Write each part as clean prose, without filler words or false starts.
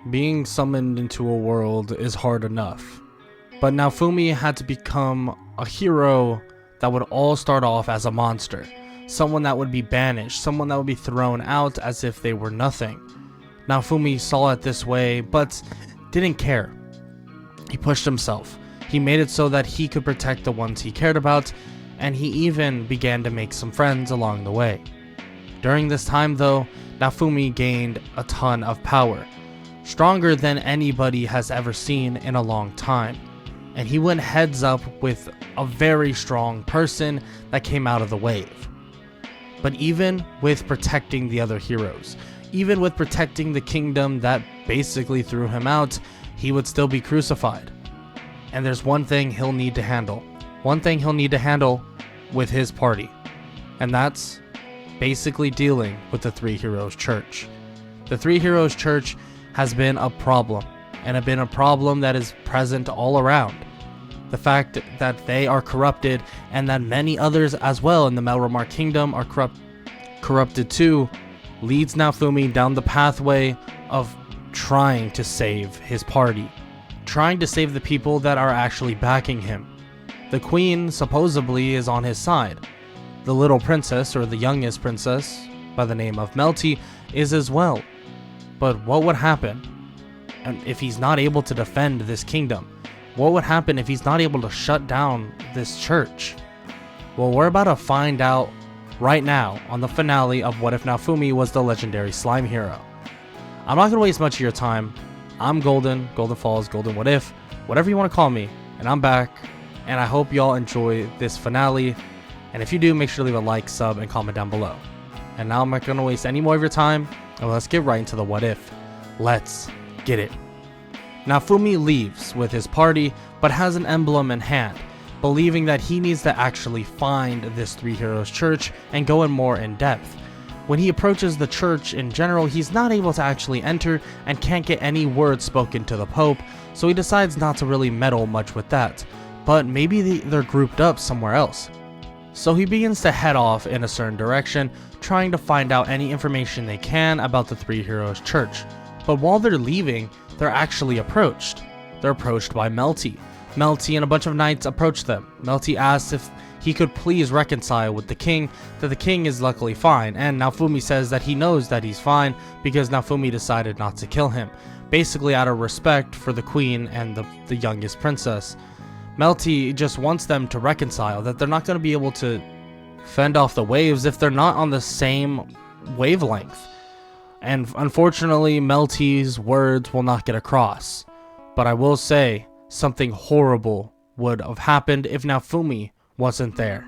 being summoned into a world is hard enough. But Naofumi had to become a hero that would all start off as a monster. Someone that would be banished, someone that would be thrown out as if they were nothing. Naofumi saw it this way, but didn't care. He pushed himself. He made it so that he could protect the ones he cared about, and he even began to make some friends along the way. During this time though, Naofumi gained a ton of power, stronger than anybody has ever seen in a long time, and he went heads up with a very strong person that came out of the wave. But even with protecting the other heroes, even with protecting the kingdom that basically threw him out, he would still be crucified. And there's one thing he'll need to handle. One thing he'll need to handle with his party. And that's basically dealing with the Three Heroes Church. The Three Heroes Church has been a problem. And it's been a problem that is present all around. The fact that they are corrupted and that many others as well in the Melromark kingdom are corrupted too, leads Naofumi down the pathway of trying to save his party, trying to save the people that are actually backing him. The queen supposedly is on his side. The little princess, or the youngest princess, by the name of Melty, is as well. But what would happen if he's not able to defend this kingdom? What would happen if he's not able to shut down this church? Well, we're about to find out right now on the finale of What If Naofumi Was the Legendary Slime Hero. I'm not going to waste much of your time. I'm Golden Falls, Golden What If, whatever you want to call me, and I'm back, and I hope y'all enjoy this finale, and if you do, make sure to leave a like, sub, and comment down below. And now I'm not going to waste any more of your time, and let's get right into the What If. Let's get it. Naofumi leaves with his party, but has an emblem in hand, believing that he needs to actually find this Three Heroes Church and go in more in depth. When he approaches the church in general, he's not able to actually enter and can't get any words spoken to the Pope, so he decides not to really meddle much with that, but maybe they're grouped up somewhere else. So he begins to head off in a certain direction, trying to find out any information they can about the Three Heroes Church. But while they're leaving, they're actually approached. They're approached by Melty. Melty and a bunch of knights approach them. Melty asks if he could please reconcile with the king, that the king is luckily fine, and Naofumi says that he knows that he's fine because Naofumi decided not to kill him, basically out of respect for the queen and the youngest princess. Melty just wants them to reconcile, that they're not going to be able to fend off the waves if they're not on the same wavelength. And unfortunately, Melty's words will not get across. But I will say, something horrible would have happened if Naofumi wasn't there.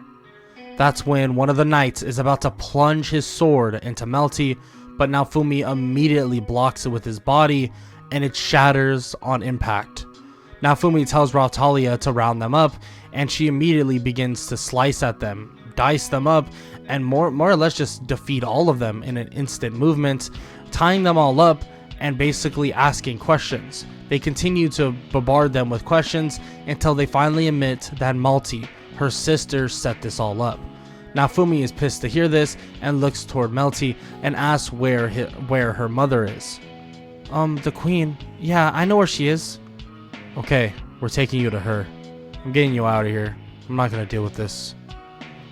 That's when one of the knights is about to plunge his sword into Melty, but Naofumi immediately blocks it with his body, and it shatters on impact. Naofumi tells Rautalia to round them up, and she immediately begins to slice at them, dice them up, and more or less just defeat all of them in an instant movement, tying them all up and basically asking questions. They continue to bombard them with questions until they finally admit that Melty, her sister, set this all up. Naofumi is pissed to hear this and looks toward Melty and asks where her mother is. The queen. Yeah, I know where she is. Okay, we're taking you to her. I'm getting you out of here. I'm not gonna deal with this.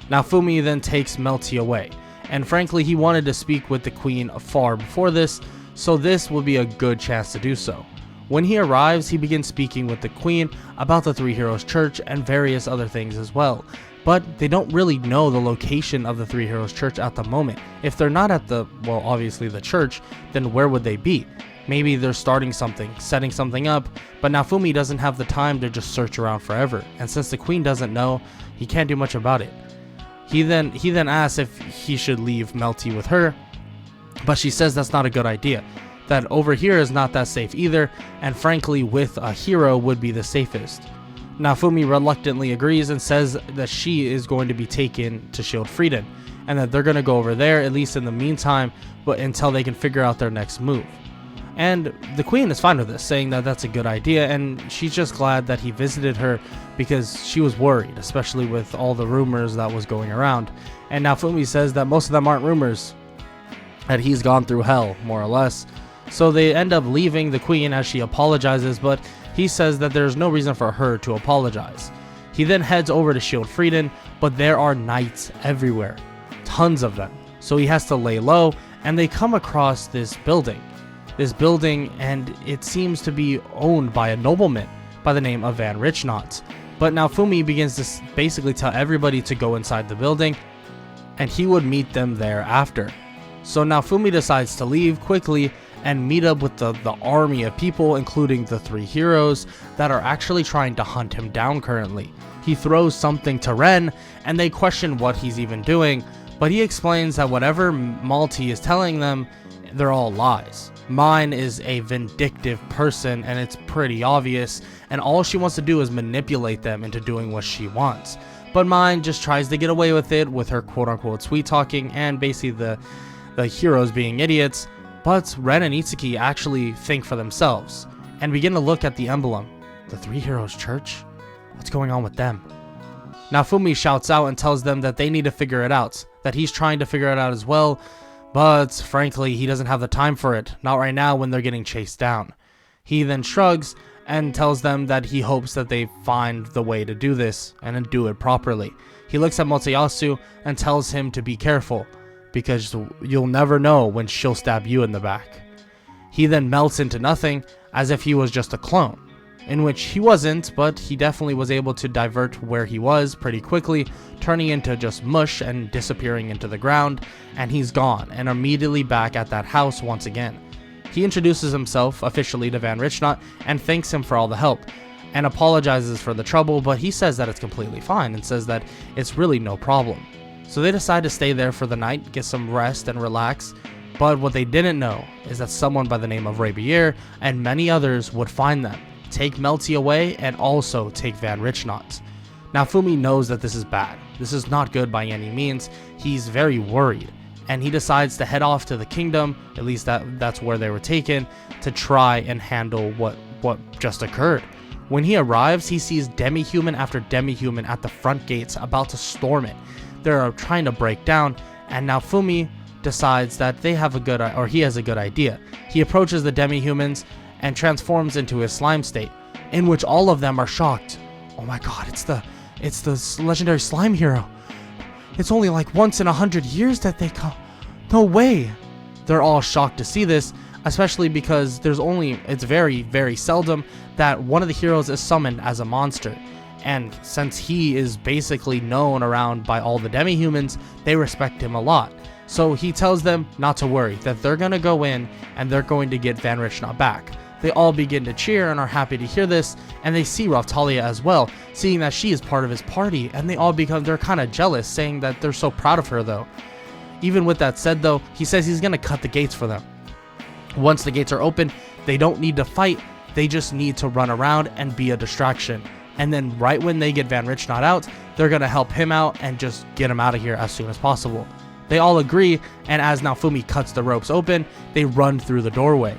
Naofumi then takes Melty away, and frankly he wanted to speak with the queen far before this, so this would be a good chance to do so. When he arrives, he begins speaking with the queen about the Three Heroes Church and various other things as well, but they don't really know the location of the Three Heroes Church at the moment. If they're not at obviously the church, then where would they be? Maybe they're starting something, setting something up, but Naofumi doesn't have the time to just search around forever, and since the queen doesn't know, he can't do much about it. He then asks if he should leave Melty with her, but she says that's not a good idea, that over here is not that safe either, and frankly with a hero would be the safest. Naofumi reluctantly agrees and says that she is going to be taken to Shield Frieden, and that they're going to go over there at least in the meantime, but until they can figure out their next move. And the queen is fine with this, saying that that's a good idea, and she's just glad that he visited her because she was worried, especially with all the rumors that was going around. And Naofumi says that most of them aren't rumors, that he's gone through hell, more or less. So they end up leaving the queen as she apologizes, but he says that there's no reason for her to apologize. He then heads over to Shield Frieden, but there are knights everywhere, tons of them. So he has to lay low, and they come across this building, and it seems to be owned by a nobleman by the name of Van Richnott. But Naofumi begins to basically tell everybody to go inside the building, and he would meet them there after. So Naofumi decides to leave quickly and meet up with the army of people, including the 3 heroes that are actually trying to hunt him down currently. He throws something to Ren, and they question what he's even doing, but he explains that whatever Malty is telling them, they're all lies. Mine is a vindictive person, and it's pretty obvious, and all she wants to do is manipulate them into doing what she wants. But Mine just tries to get away with it with her quote-unquote sweet talking and basically the heroes being idiots. But Ren and Itsuki actually think for themselves and begin to look at the emblem. The 3 Heroes Church? What's going on with them? Naofumi shouts out and tells them that they need to figure it out, that he's trying to figure it out as well, but frankly he doesn't have the time for it, not right now when they're getting chased down. He then shrugs and tells them that he hopes that they find the way to do this and do it properly. He looks at Motoyasu and tells him to be careful, because you'll never know when she'll stab you in the back. He then melts into nothing as if he was just a clone, in which he wasn't, but he definitely was able to divert where he was pretty quickly, turning into just mush and disappearing into the ground, and he's gone and immediately back at that house once again. He introduces himself officially to Van Richnott and thanks him for all the help and apologizes for the trouble, but he says that it's completely fine and says that it's really no problem. So they decide to stay there for the night, get some rest and relax, but what they didn't know is that someone by the name of Rabier and many others would find them, take Melty away, and also take Van Richnott. Naofumi knows that this is bad. This is not good by any means. He's very worried, and he decides to head off to the kingdom, at least that's where they were taken, to try and handle what just occurred. When he arrives, he sees demi-human after demi-human at the front gates about to storm it. They're trying to break down, and Naofumi decides that he has a good idea. He approaches the demi-humans and transforms into his slime state, in which all of them are shocked. Oh my god, it's the legendary slime hero. It's only like once in 100 years that they come. No way. They're all shocked to see this, especially because it's very, very seldom that one of the heroes is summoned as a monster. And since he is basically known around by all the demi-humans, they respect him a lot. So he tells them not to worry, that they're going to go in and they're going to get Van Richnott back. They all begin to cheer and are happy to hear this, and they see Raphtalia as well, seeing that she is part of his party, and they're kind of jealous, saying that they're so proud of her though. Even with that said though, he says he's going to cut the gates for them. Once the gates are open, they don't need to fight, they just need to run around and be a distraction. And then right when they get Van Richnott out, they're going to help him out and just get him out of here as soon as possible. They all agree, and as Naofumi cuts the ropes open, they run through the doorway.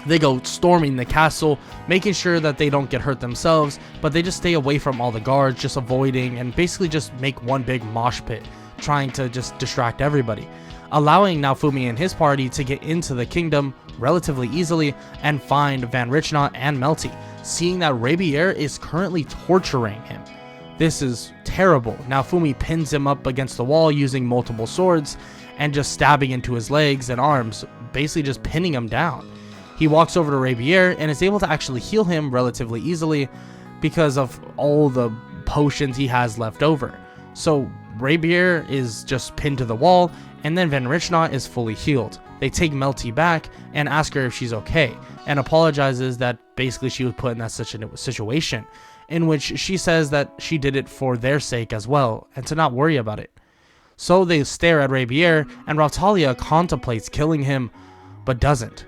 They go storming the castle, making sure that they don't get hurt themselves, but they just stay away from all the guards, just avoiding and basically just make one big mosh pit, trying to just distract everybody, allowing Naofumi and his party to get into the kingdom relatively easily and find Van Richnott and Melty, seeing that Rabier is currently torturing him. This is terrible. Naofumi pins him up against the wall using multiple swords and just stabbing into his legs and arms, basically just pinning him down. He walks over to Rabier and is able to actually heal him relatively easily because of all the potions he has left over. So Rabier is just pinned to the wall, and then Van Richnott is fully healed. They take Melty back and ask her if she's okay, and apologizes that basically she was put in that such a situation, in which she says that she did it for their sake as well, and to not worry about it. So they stare at Rabier, and Raphtalia contemplates killing him, but doesn't.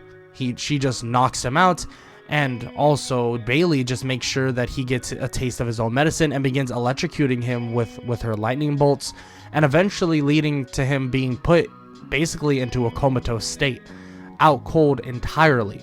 She just knocks him out, and also Bailey just makes sure that he gets a taste of his own medicine and begins electrocuting him with her lightning bolts, and eventually leading to him being put basically into a comatose state, out cold entirely.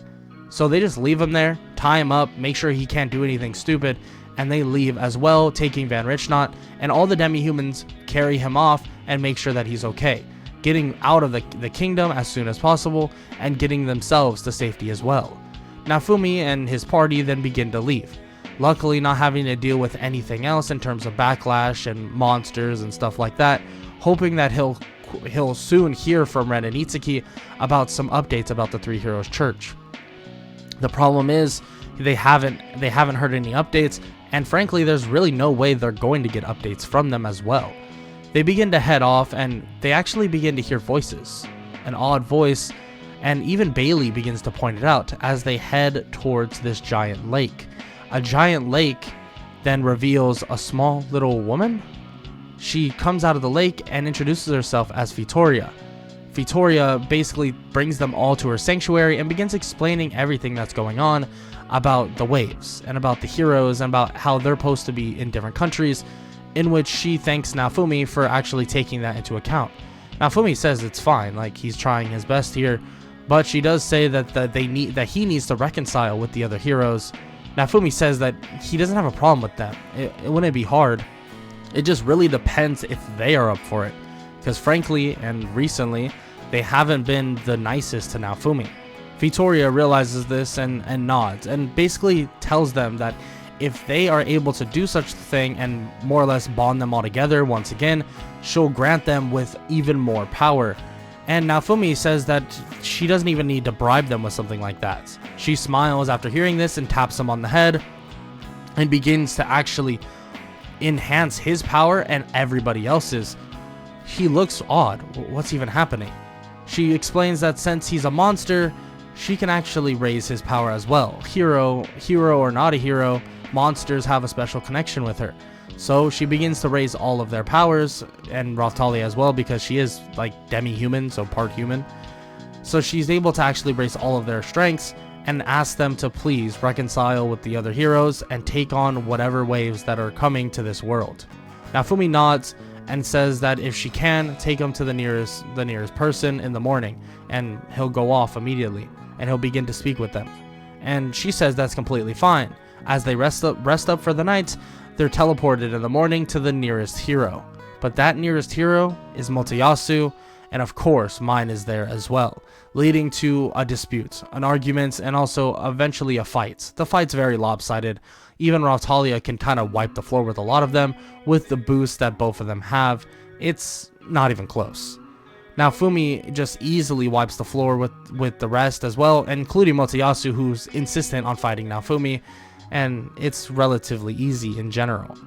So they just leave him there, tie him up, make sure he can't do anything stupid, and they leave as well, taking Van Richnott, and all the demi-humans carry him off and make sure that he's okay. getting out of the kingdom as soon as possible and getting themselves to safety as well. Naofumi and his party then begin to leave, luckily not having to deal with anything else in terms of backlash and monsters and stuff like that, hoping that he'll soon hear from Ren and Itsuki about some updates about the Three Heroes Church. The problem is they haven't heard any updates, and frankly there's really no way they're going to get updates from them as well. They begin to head off, and they actually begin to hear voices, an odd voice, and even Bailey begins to point it out as they head towards this giant lake. A giant lake then reveals a small little woman. She comes out of the lake and introduces herself as Vittoria. Vittoria basically brings them all to her sanctuary and begins explaining everything that's going on about the waves and about the heroes and about how they're supposed to be in different countries, in which she thanks Naofumi for actually taking that into account. Naofumi says it's fine, like he's trying his best here, but she does say that he needs to reconcile with the other heroes. Naofumi says that he doesn't have a problem with them. It wouldn't be hard. It just really depends if they are up for it, because frankly and recently they haven't been the nicest to Naofumi. Vittoria realizes this and nods and basically tells them that if they are able to do such a thing and more or less bond them all together once again, she'll grant them with even more power. And Naofumi says that she doesn't even need to bribe them with something like that. She smiles after hearing this and taps him on the head and begins to actually enhance his power and everybody else's. He looks odd. What's even happening? She explains that since he's a monster, she can actually raise his power as well. Hero or not a hero, monsters have a special connection with her. So she begins to raise all of their powers, and Raphtalia as well, because she is like demi-human, so part human. So she's able to actually raise all of their strengths and ask them to please reconcile with the other heroes and take on whatever waves that are coming to this world. Naofumi nods and says that if she can, take him to the nearest person in the morning, and he'll go off immediately and he'll begin to speak with them. And she says that's completely fine. As they rest up for the night, they're teleported in the morning to the nearest hero. But that nearest hero is Motoyasu, and of course mine is there as well, leading to a dispute, an argument, and also eventually a fight. The fight's very lopsided. Even Raphtalia can kind of wipe the floor with a lot of them with the boost that both of them have. It's not even close. Naofumi just easily wipes the floor with the rest as well, including Motoyasu, who's insistent on fighting Naofumi, and it's relatively easy in general.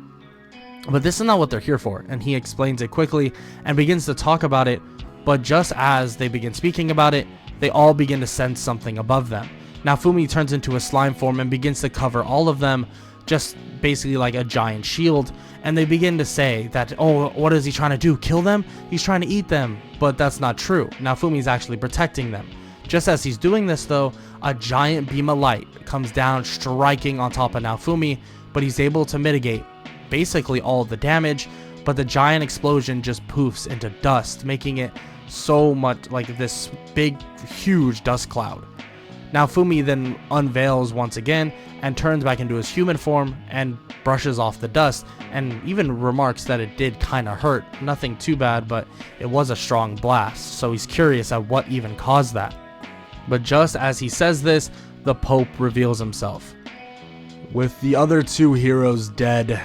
But this is not what they're here for, and he explains it quickly and begins to talk about it, but just as they begin speaking about it, they all begin to sense something above them. Naofumi turns into a slime form and begins to cover all of them, just basically like a giant shield, and they begin to say that, oh, what is he trying to do, kill them? He's trying to eat them, but that's not true. Naofumi's actually protecting them. Just as he's doing this though, a giant beam of light comes down, striking on top of Naofumi, but he's able to mitigate basically all of the damage, but the giant explosion just poofs into dust, making it so much like this big, huge dust cloud. Naofumi then unveils once again and turns back into his human form and brushes off the dust, and even remarks that it did kind of hurt. Nothing too bad, but it was a strong blast, so he's curious at what even caused that. But just as he says this, the Pope reveals himself. With the other two heroes dead,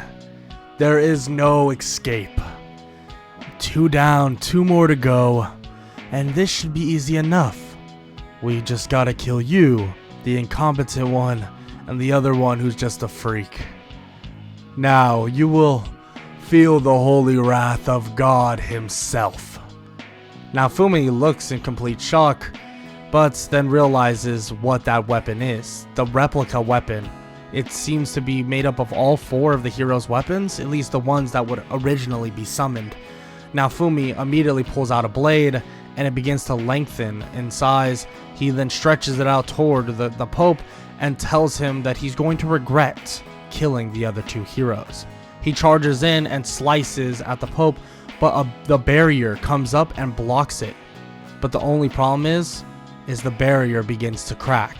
there is no escape. 2 down, 2 more to go, and this should be easy enough. We just gotta kill you, the incompetent one, and the other one who's just a freak. Now you will feel the holy wrath of God himself. Naofumi looks in complete shock, but then realizes what that weapon is. The replica weapon. It seems to be made up of all 4 of the heroes' weapons, at least the ones that would originally be summoned. Naofumi immediately pulls out a blade, and it begins to lengthen in size. He then stretches it out toward the Pope and tells him that he's going to regret killing the other 2 heroes. He charges in and slices at the Pope, but the barrier comes up and blocks it. But the only problem is the barrier begins to crack.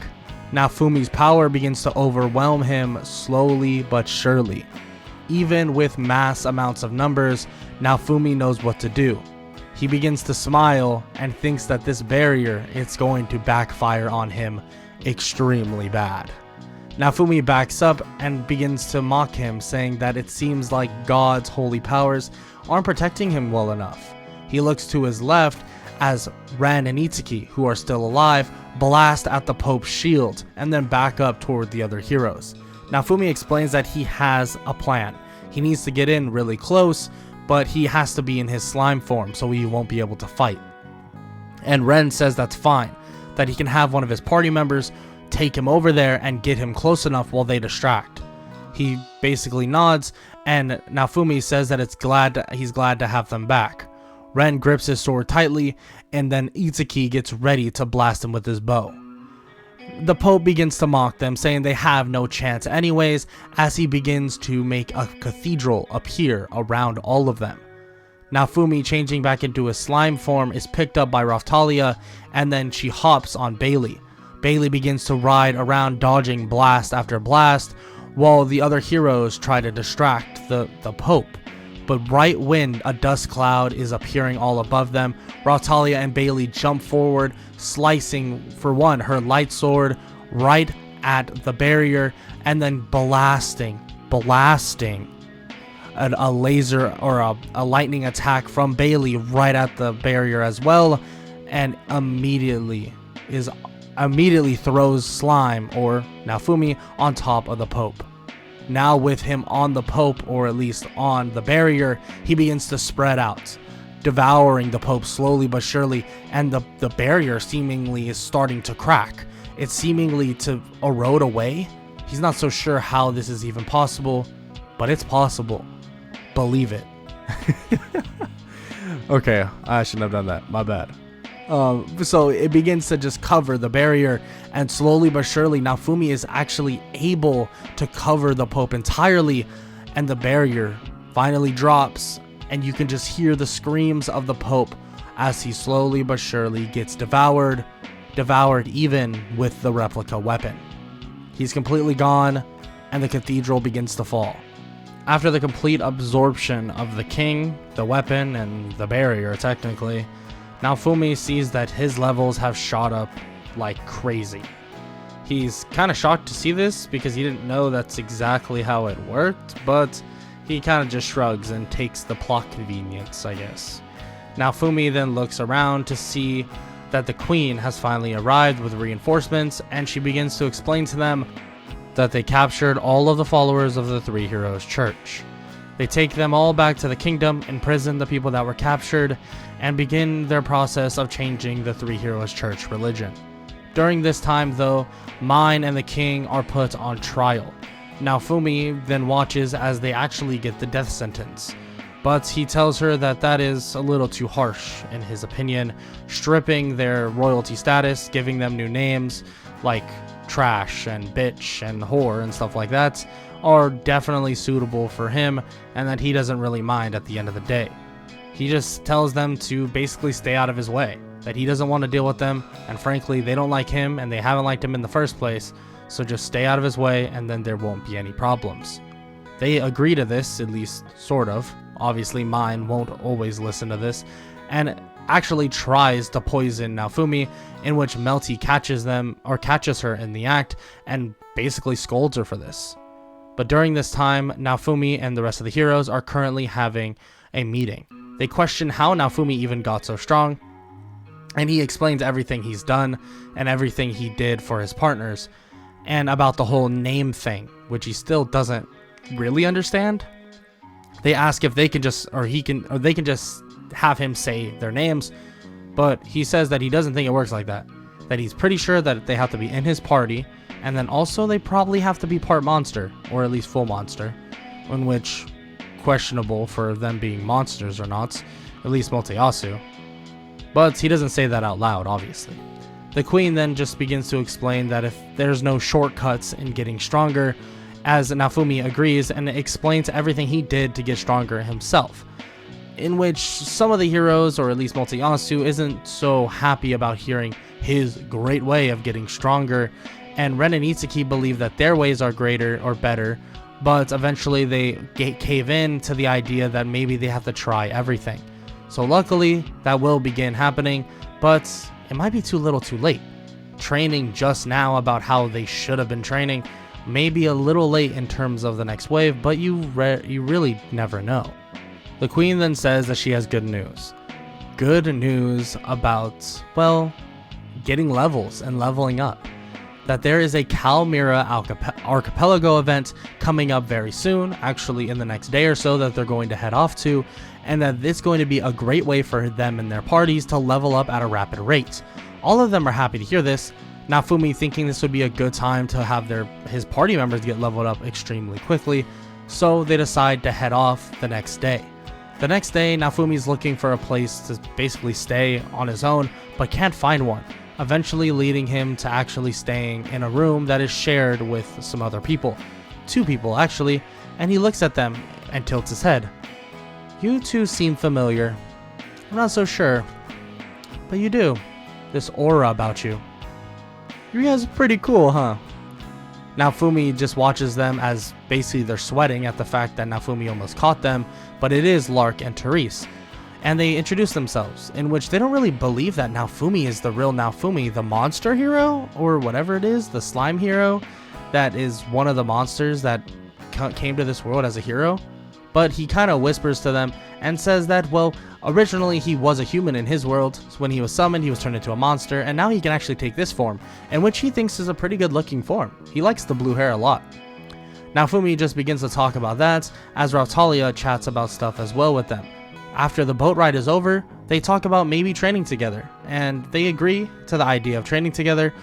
Naofumi's power begins to overwhelm him slowly but surely. Even with mass amounts of numbers, Naofumi knows what to do. He begins to smile and thinks that this barrier is going to backfire on him extremely bad. Naofumi backs up and begins to mock him, saying that it seems like God's holy powers aren't protecting him well enough. He looks to his left as Ren and Itsuki, who are still alive, blast at the Pope's shield and then back up toward the other heroes. Naofumi explains that he has a plan. He needs to get in really close, but he has to be in his slime form so he won't be able to fight. And Ren says that's fine, that he can have one of his party members take him over there and get him close enough while they distract. He basically nods, and Naofumi says that he's glad to have them back. Ren grips his sword tightly, and then Itsuki gets ready to blast him with his bow. The Pope begins to mock them, saying they have no chance anyways, as he begins to make a cathedral appear around all of them. Naofumi, changing back into his slime form, is picked up by Raphtalia, and then she hops on Bailey. Bailey begins to ride around, dodging blast after blast, while the other heroes try to distract the Pope. But right when a dust cloud is appearing all above them, Raphtalia and Bailey jump forward, slicing, for one, her light sword right at the barrier, and then blasting a laser or a lightning attack from Bailey right at the barrier as well, and immediately throws Slime, or Naofumi, on top of the Pope. Now with him on the Pope, or at least on the barrier, he begins to spread out, devouring the Pope slowly but surely, and the barrier seemingly is starting to crack. It's seemingly to erode away. He's not so sure how this is even possible, but it's possible. Believe it. Okay, I shouldn't have done that. My bad. So it begins to just cover the barrier, and slowly but surely Naofumi is actually able to cover the Pope entirely, and the barrier finally drops, and you can just hear the screams of the Pope as he slowly but surely gets devoured even with the replica weapon. He's completely gone, and the cathedral begins to fall. After the complete absorption of the king, the weapon, and the barrier technically, Naofumi sees that his levels have shot up like crazy. He's kind of shocked to see this because he didn't know that's exactly how it worked, but he kind of just shrugs and takes the plot convenience, I guess. Naofumi then looks around to see that the queen has finally arrived with reinforcements, and she begins to explain to them that they captured all of the followers of the Three Heroes Church. They take them all back to the kingdom, imprison the people that were captured, and begin their process of changing the Three Heroes Church religion. During this time though, Mine and the king are put on trial. Naofumi then watches as they actually get the death sentence, but he tells her that that is a little too harsh in his opinion, stripping their royalty status, giving them new names like trash and bitch and whore and stuff like that are definitely suitable for him, and that he doesn't really mind at the end of the day. He just tells them to basically stay out of his way, that he doesn't want to deal with them, and frankly they don't like him and they haven't liked him in the first place, so just stay out of his way and then there won't be any problems. They agree to this, at least sort of. Obviously Mine won't always listen to this, and actually tries to poison Naofumi, in which Melty catches her in the act and basically scolds her for this. But during this time, Naofumi and the rest of the heroes are currently having a meeting. They question how Naofumi even got so strong, and he explains everything he's done and everything he did for his partners, and about the whole name thing, which he still doesn't really understand. They ask if they can just have him say their names, but he says that he doesn't think it works like that. That he's pretty sure that they have to be in his party, and then also they probably have to be part monster, or at least full monster, in which questionable for them being monsters or not, at least Motoyasu. But he doesn't say that out loud, obviously. The queen then just begins to explain that if there's no shortcuts in getting stronger, as Naofumi agrees and explains everything he did to get stronger himself, in which some of the heroes, or at least Motoyasu, isn't so happy about hearing his great way of getting stronger, and Ren and Itsuki believe that their ways are greater or better, but eventually they cave in to the idea that maybe they have to try everything. So luckily, that will begin happening, but it might be too little too late. Training just now about how they should have been training may be a little late in terms of the next wave, but you really never know. The queen then says that she has good news. Good news about, well, getting levels and leveling up. That there is a Calmira archipelago event coming up very soon, actually in the next day or so, that they're going to head off to, and that it's going to be a great way for them and their parties to level up at a rapid rate. All of them are happy to hear this. Naofumi thinking this would be a good time to have his party members get leveled up extremely quickly, so they decide to head off the next day. The next day, Naofumi's looking for a place to basically stay on his own, but can't find one, eventually leading him to actually staying in a room that is shared with some other people. 2 people actually, and he looks at them and tilts his head. You two seem familiar. I'm not so sure, but you do. This aura about you. You guys are pretty cool, huh? Naofumi just watches them as basically they're sweating at the fact that Naofumi almost caught them, but it is Lark and Therese. And they introduce themselves, in which they don't really believe that Naofumi is the real Naofumi, the monster hero, or whatever it is, the slime hero, that is one of the monsters that came to this world as a hero. But he kind of whispers to them and says that, well, originally he was a human in his world. So when he was summoned, he was turned into a monster, and now he can actually take this form, in which he thinks is a pretty good looking form. He likes the blue hair a lot. Naofumi just begins to talk about that, as Rautalia chats about stuff as well with them. After the boat ride is over, they talk about maybe training together, and they agree to the idea of training together,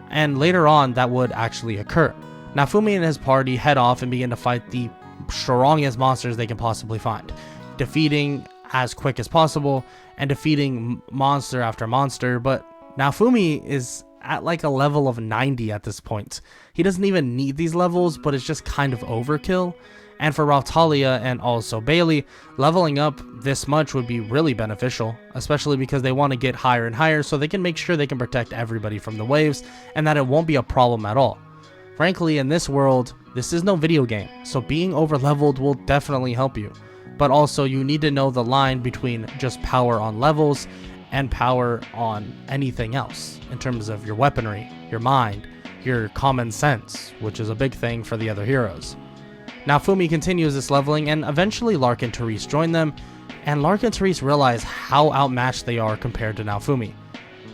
and later on that would actually occur. Naofumi and his party head off and begin to fight the strongest monsters they can possibly find, defeating as quick as possible and defeating monster after monster. But Naofumi is at like a level of 90 at this point. He doesn't even need these levels, but it's just kind of overkill. And for Rautalia and also Bailey, leveling up this much would be really beneficial, especially because they want to get higher and higher so they can make sure they can protect everybody from the waves and that it won't be a problem at all. Frankly, in this world, this is no video game, so being over-leveled will definitely help you. But also, you need to know the line between just power on levels and power on anything else, in terms of your weaponry, your mind, your common sense, which is a big thing for the other heroes. Naofumi continues this leveling, and eventually Lark and Therese join them, and Lark and Therese realize how outmatched they are compared to Naofumi.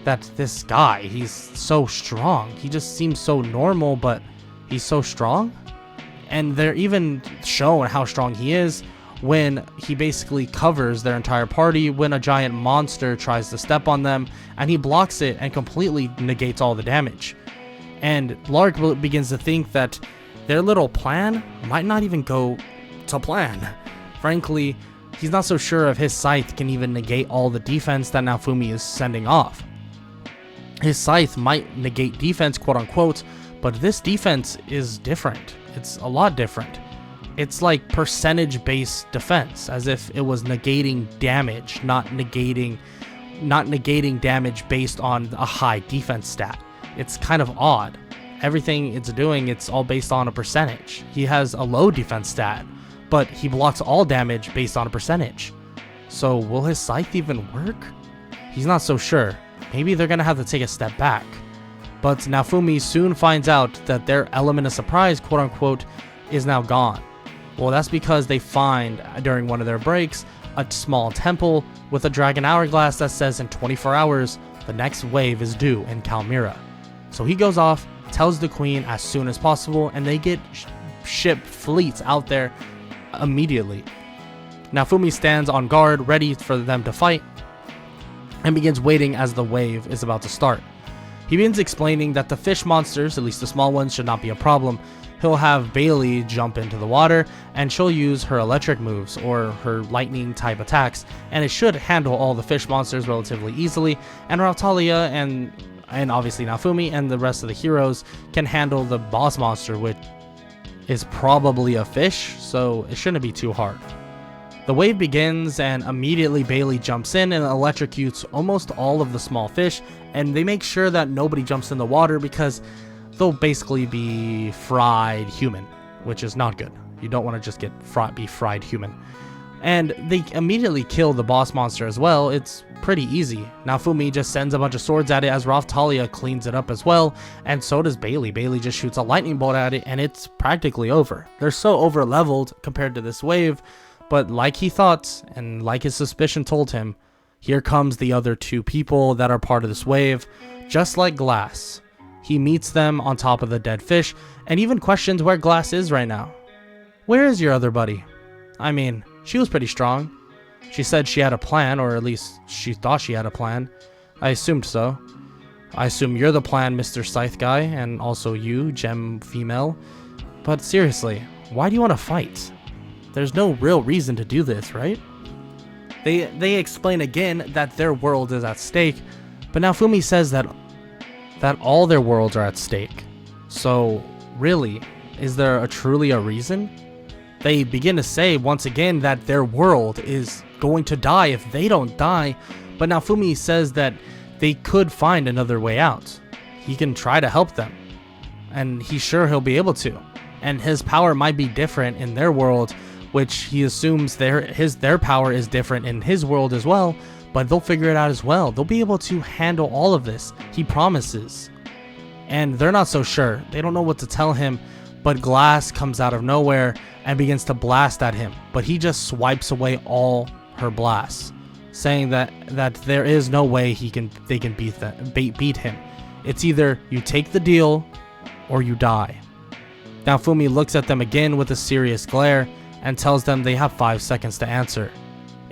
That this guy, he's so strong. He just seems so normal, but he's so strong. And they're even shown how strong he is when he basically covers their entire party when a giant monster tries to step on them, and he blocks it and completely negates all the damage. And Lark begins to think that their little plan might not even go to plan. Frankly, he's not so sure if his scythe can even negate all the defense that Naofumi is sending off. His scythe might negate defense, quote unquote, but this defense is different. It's a lot different. It's like percentage-based defense, as if it was negating damage, not negating damage based on a high defense stat. It's kind of odd. Everything it's doing, it's all based on a percentage. He has a low defense stat, but he blocks all damage based on a percentage. So will his scythe even work? He's not so sure. Maybe they're gonna have to take a step back. But Naofumi soon finds out that their element of surprise, quote unquote, is now gone. Well, that's because they find, during one of their breaks, a small temple with a dragon hourglass that says in 24 hours, the next wave is due in Calmira. So he goes off, tells the queen as soon as possible, and they get ship fleets out there immediately. Naofumi stands on guard, ready for them to fight, and begins waiting as the wave is about to start. He begins explaining that the fish monsters, at least the small ones, should not be a problem. He'll have Bailey jump into the water, and she'll use her electric moves or her lightning type attacks, and it should handle all the fish monsters relatively easily. And Rautalia and obviously Naofumi and the rest of the heroes can handle the boss monster, which is probably a fish, so it shouldn't be too hard. The wave begins, and immediately Bailey jumps in and electrocutes almost all of the small fish, and they make sure that nobody jumps in the water because they'll basically be fried human, which is not good. You don't want to just be fried human. And they immediately kill the boss monster as well. It's pretty easy. Naofumi just sends a bunch of swords at it as Raphtalia cleans it up as well, and so does Bailey. Bailey just shoots a lightning bolt at it, and it's practically over. They're so over leveled compared to this wave, but like he thought, and like his suspicion told him, here comes the other two people that are part of this wave, just like Glass. He meets them on top of the dead fish, and even questions where Glass is right now. Where is your other buddy? I mean, she was pretty strong. She said she had a plan, or at least she thought she had a plan. I assumed so. I assume you're the plan, Mr. Scythe guy, and also you, Gem female. But seriously, why do you want to fight? There's no real reason to do this, right? They explain again that their world is at stake, but Naofumi says that all their worlds are at stake. So, really, is there truly a reason? They begin to say once again that their world is going to die if they don't die, but Naofumi says that they could find another way out. He can try to help them, and he's sure he'll be able to. And his power might be different in their world, which he assumes their power is different in his world as well, but they'll figure it out as well. They'll be able to handle all of this, he promises. And they're not so sure. They don't know what to tell him, but Glass comes out of nowhere and begins to blast at him, but he just swipes away all her blasts, saying that there is no way they can beat him. It's either you take the deal or you die. Naofumi looks at them again with a serious glare and tells them they have 5 seconds to answer,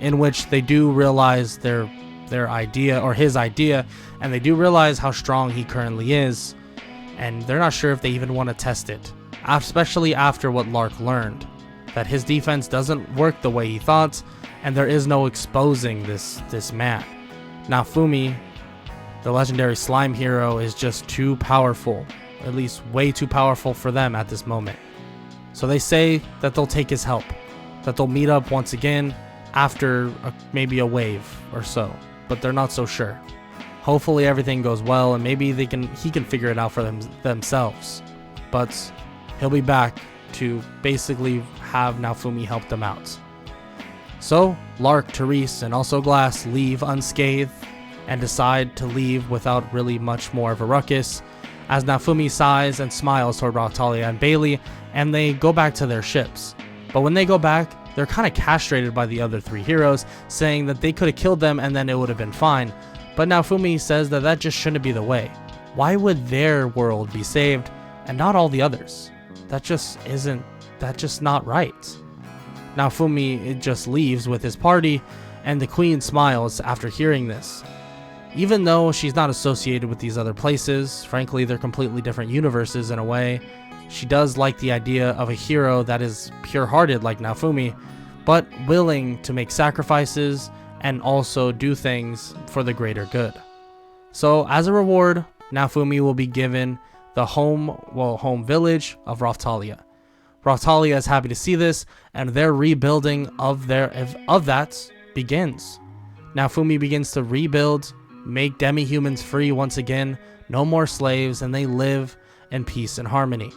in which they do realize their idea, or his idea, and they do realize how strong he currently is, and they're not sure if they even want to test it, especially after what Lark learned, that his defense doesn't work the way he thought, and there is no exposing this man. Naofumi, the legendary slime hero, is just too powerful, at least way too powerful for them at this moment. So they say that they'll take his help, that they'll meet up once again after maybe a wave or so, but they're not so sure. Hopefully everything goes well, and maybe he can figure it out for themselves. But he'll be back to basically have Naofumi help them out. So Lark, Therese, and also Glass leave unscathed and decide to leave without really much more of a ruckus, as Naofumi sighs and smiles toward Raphtalia and Bailey, and they go back to their ships. But when they go back, they're kind of castrated by the other three heroes, saying that they could have killed them and then it would have been fine. But Naofumi says that just shouldn't be the way. Why would their world be saved and not all the others? That's just not right. Naofumi just leaves with his party, and the queen smiles after hearing this. Even though she's not associated with these other places, frankly they're completely different universes in a way, she does like the idea of a hero that is pure-hearted like Naofumi, but willing to make sacrifices and also do things for the greater good. So as a reward, Naofumi will be given the home village of Raphtalia. Raphtalia is happy to see this, and their rebuilding of that begins. Naofumi begins to rebuild, make demi-humans free once again, no more slaves, and they live in peace and harmony.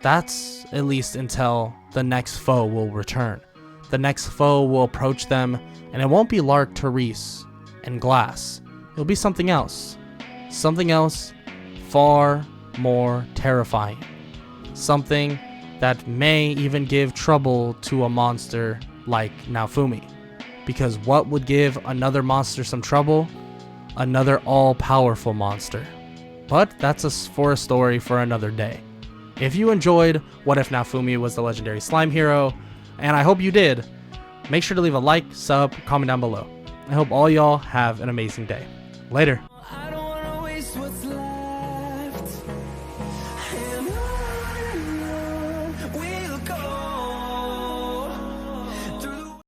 That's at least until the next foe will return. The next foe will approach them, and it won't be Lark, Therese, and Glass. It'll be something else. Something else far more terrifying. Something that may even give trouble to a monster like Naofumi. Because what would give another monster some trouble? Another all-powerful monster. But that's for a story for another day. If you enjoyed What If Naofumi Was the Legendary Slime Hero, and I hope you did, make sure to leave a like, sub, comment down below. I hope all y'all have an amazing day. Later. I don't wanna waste what's left. And